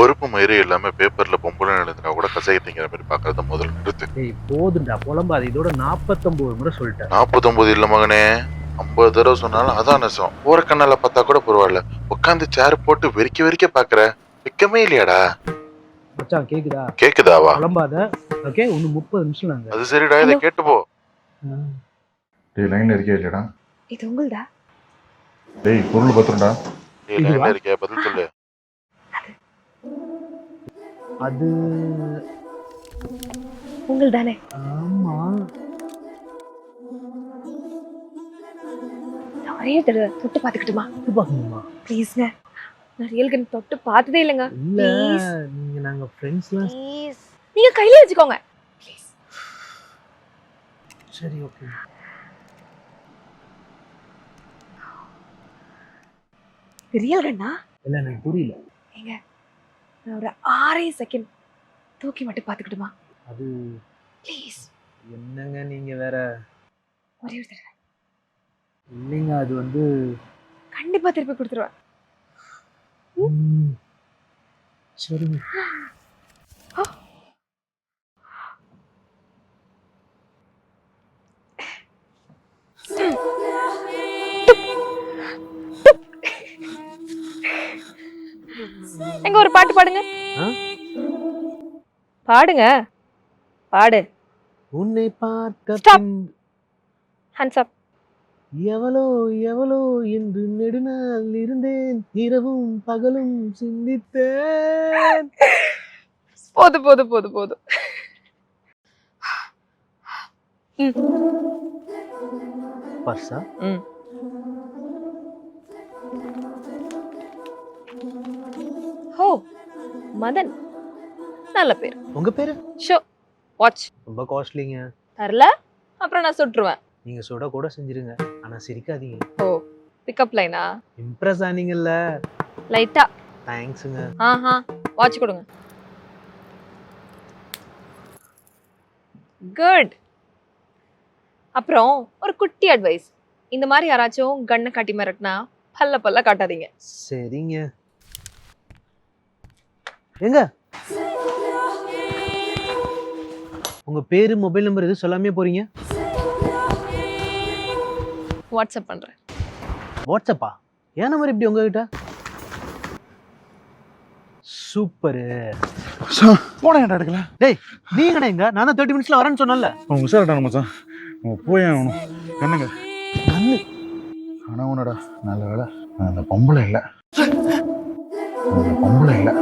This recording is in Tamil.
பருப்பு மயிறு எல்லாமே பேப்பர்ல பொம்பளை எழுதுனா கூட கசையத்திங்கிற மாதிரி பாக்குறத முதல்ல நிறுத்து. ஏய் போதுண்டா புலம்பாது. இதோட 49 முறை சொல்லிட்டேன். 49 இல்ல மகனே, 50 தடவை சொன்னாலும் அதான் நெசம். போற கண்ணால பார்த்தா கூட பரவாயில்ல, உட்காந்து சேர் போட்டு வெறிக்க பாக்குற வெக்கமே இல்லையாடா? மச்சான் கேக்குதா? கேக்குதாவா? புலம்பாத. ஓகே, இன்னும் 30 நிமிஷம் நாங்க. அது சரிடா, இதை கேட்டு போ. டேய் லைன்ல இருக்கே இல்லடா? இது உங்களுதா? டேய் பொருள் பத்திரம்டா. ஏய் லைன்ல இருக்கே, பதில் சொல்லு. அது உங்களுதானே? ஆமா. நான் ஒரே தடவை தொட்டு பாத்துக்கிட்டுமா? இது பாக்கணுமா? ப்ளீஸ்ங்க, நான் ரியல் கன் தொட்டு பார்த்ததே இல்லைங்க. இல்ல, Please. நீங்க நாங்க ஃப்ரெண்ட்ஸ்லாம். ப்ளீஸ் நீங்க கையில வச்சுக்கோங்க ப்ளீஸ். சரி ஓகே. ரியல் கண்ணா? இல்ல எனக்கு புரியல. ஏங்க, நான் ஒரு 6 செகண்ட் தூக்கி மட்டும் பாத்துக்கிட்டுமா? அது ப்ளீஸ் என்னங்க நீங்க வேற. ஒரே ஒரு தடவை. இல்லைங்க, அது வந்து கண்டிப்பா திருப்பி கொடுத்துருவேன். சரிங்க. எங்க ஒரு பாட்டு பாடுங்க. பாடுங்க, பாடு. உன்னை பார்த்த Stop. பின் ஹேண்ட்ஸ் அப். எவளோ எவளோ என்று நெடுநாள் இருந்தேன், இரவும் பகலும் சிந்தித்தேன். போதும் போதும் போதும் போதும். பர்ஸா? ஓ மதன், நல்ல பேர். உங்க பேரு? Show watch. ரொம்ப காஸ்ட்லிங்க. தரல அப்புறம் நான் சுட்டுருவேன். நீங்க சுட கூட செஞ்சிருங்க, ஆனா சிரிக்காதீங்க. ஓ பிக்கப் லைனா? இம்ப்ரெஸ் ஆனீங்கல்ல. லைட்டா. தேங்க்ஸுங்க. ஆஹா, வாட்ச் கொடுங்க. குட். அப்புறம் ஒரு குட்டி அட்வைஸ், இந்த மாதிரி யாராச்சும் கண்ணை காட்டி மிரட்டினா பல்ல காட்டாதீங்க. சரிங்க. எங்க உங்க பேரு மொபைல் நம்பர் எதுவும் சொல்லாமே போறீங்க? வாட்ஸ்அப் பண்றேன். வாட்ஸ்அப்பா? ஏன் நம்பர் இப்படி உங்ககிட்ட? சூப்பரு. போன ஏன்டா எடுக்கல? டேய் நீங்க எங்க? நான் தான் 30 மினிட்ஸ்ல வரேன்னு சொன்னேன்ல. அவங்க உசாரட்டான மச்சான், அவங்க போய் ஆகணும். என்னங்க நன்னு கணவனடா, நல்ல வேலை அந்த பொம்பளை இல்லை, அந்த பொம்பளை இல்லை.